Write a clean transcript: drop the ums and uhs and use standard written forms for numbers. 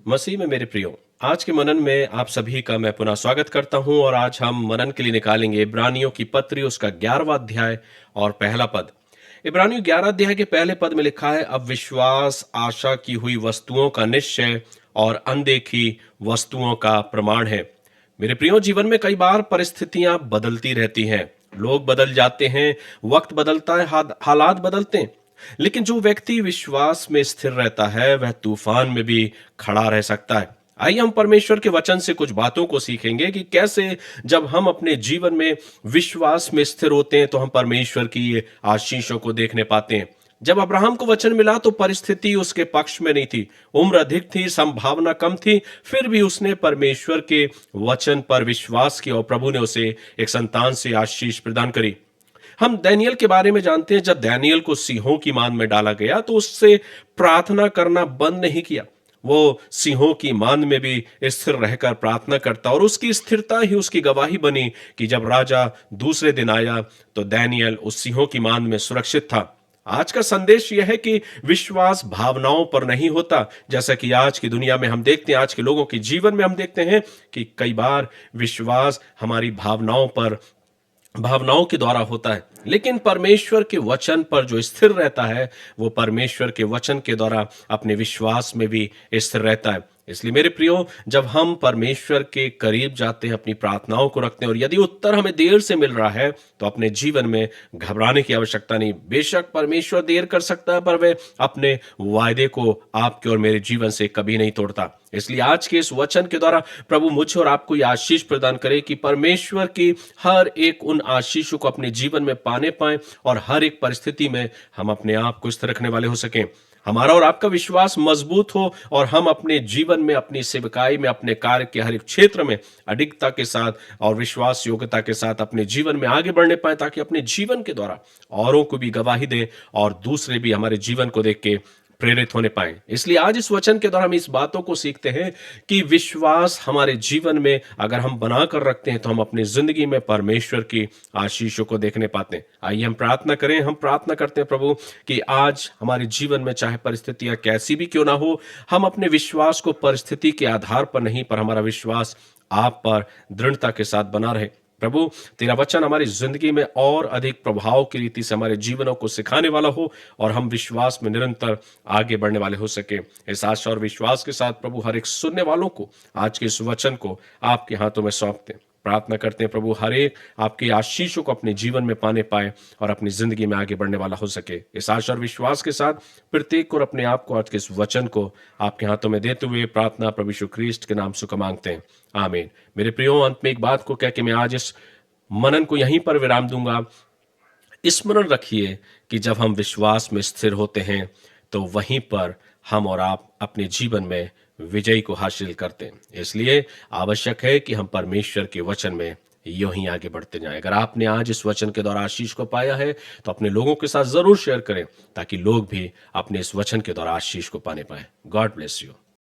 मसीह में मेरे प्रियो, आज के मनन में आप सभी का मैं पुनः स्वागत करता हूं और आज हम मनन के लिए निकालेंगे इब्रानियों की पत्री उसका 11वां अध्याय और पहला पद। इब्रानियों 11 अध्याय के पहले पद में लिखा है, अब विश्वास आशा की हुई वस्तुओं का निश्चय और अनदेखी वस्तुओं का प्रमाण है। मेरे प्रियो, जीवन में कई बार परिस्थितियां बदलती रहती हैं, लोग बदल जाते हैं, वक्त बदलता है, हालात बदलते हैं, लेकिन जो व्यक्ति विश्वास में स्थिर रहता है वह तूफान में भी खड़ा रह सकता है। आइए हम परमेश्वर के वचन से कुछ बातों को सीखेंगे कि कैसे जब हम अपने जीवन में विश्वास में स्थिर होते हैं तो हम परमेश्वर की ये आशीषों को देखने पाते हैं। जब अब्राहम को वचन मिला तो परिस्थिति उसके पक्ष में नहीं थी, उम्र अधिक थी, संभावना कम थी, फिर भी उसने परमेश्वर के वचन पर विश्वास किया और प्रभु ने उसे एक संतान से आशीष प्रदान करी। हम दानियल के बारे में जानते हैं, जब दानियल को सिंहों की मान में डाला गया तो उससे प्रार्थना करना बंद नहीं किया। वो सिंहों की मान में भी स्थिर रहकर प्रार्थना करता और उसकी स्थिरता ही उसकी गवाही बनी कि जब राजा दूसरे दिन आया तो दानियल उस सिंहों की मान में सुरक्षित था। आज का संदेश यह है कि विश्वास भावनाओं पर नहीं होता, जैसा कि आज की दुनिया में हम देखते हैं, आज के लोगों के जीवन में हम देखते हैं कि कई बार विश्वास हमारी भावनाओं के द्वारा होता है, लेकिन परमेश्वर के वचन पर जो स्थिर रहता है वो परमेश्वर के वचन के द्वारा अपने विश्वास में भी स्थिर रहता है। इसलिए मेरे प्रियो, जब हम परमेश्वर के करीब जाते हैं, अपनी प्रार्थनाओं को रखते हैं और यदि उत्तर हमें देर से मिल रहा है तो अपने जीवन में घबराने की आवश्यकता नहीं। बेशक परमेश्वर देर कर सकता है, पर वह अपने वायदे को आपके और मेरे जीवन से कभी नहीं तोड़ता। इसलिए आज के इस वचन के द्वारा प्रभु मुझे और आपको यह आशीष प्रदान करे कि परमेश्वर की हर एक उन आशीषों को अपने जीवन में पाने पाए और हर एक परिस्थिति में हम अपने आप को स्थिर रखने वाले हो सकें। हमारा और आपका विश्वास मजबूत हो और हम अपने जीवन में, अपनी सेवकाई में, अपने कार्य के हर एक क्षेत्र में अडिगता के साथ और विश्वास योग्यता के साथ अपने जीवन में आगे बढ़ने पाए, ताकि अपने जीवन के द्वारा औरों को भी गवाही दें और दूसरे भी हमारे जीवन को देख के प्रेरित होने पाए। इसलिए आज इस वचन के द्वारा हम इस बातों को सीखते हैं कि विश्वास हमारे जीवन में अगर हम बनाकर रखते हैं तो हम अपनी जिंदगी में परमेश्वर की आशीषों को देखने पाते हैं। आइए हम प्रार्थना करें। हम प्रार्थना करते हैं प्रभु कि आज हमारे जीवन में चाहे परिस्थितियां कैसी भी क्यों ना हो, हम अपने विश्वास को परिस्थिति के आधार पर नहीं, पर हमारा विश्वास आप पर दृढ़ता के साथ बना रहे। प्रभु, तेरा वचन हमारी जिंदगी में और अधिक प्रभाव की रीति से हमारे जीवनों को सिखाने वाला हो और हम विश्वास में निरंतर आगे बढ़ने वाले हो सके। इस आशा और विश्वास के साथ प्रभु हर एक सुनने वालों को आज के इस वचन को आपके हाथों में सौंपते हैं। प्रार्थना करते हैं प्रभु हर एक आपकी आशीषों को अपने जीवन में पाने पाए और अपनी जिंदगी में आगे बढ़ने वाला हो सके। इस आशा और विश्वास के साथ प्रत्येक और अपने आप को आज के इस वचन को आपके हाथों में देते हुए प्रार्थना प्रभु यीशु ख्रीस्ट के नाम से मांगते हैं, आमीन। मेरे प्रियो, अंत में एक बात को कह के मैं आज इस मनन को यहीं पर विराम दूंगा। स्मरण रखिए कि जब हम विश्वास में स्थिर होते हैं तो वहीं पर हम और आप अपने जीवन में विजय को हासिल करते हैं। इसलिए आवश्यक है कि हम परमेश्वर के वचन में यूं ही आगे बढ़ते जाएं। अगर आपने आज इस वचन के द्वारा आशीष को पाया है तो अपने लोगों के साथ जरूर शेयर करें, ताकि लोग भी अपने इस वचन के द्वारा आशीष को पाने पाए। God bless you.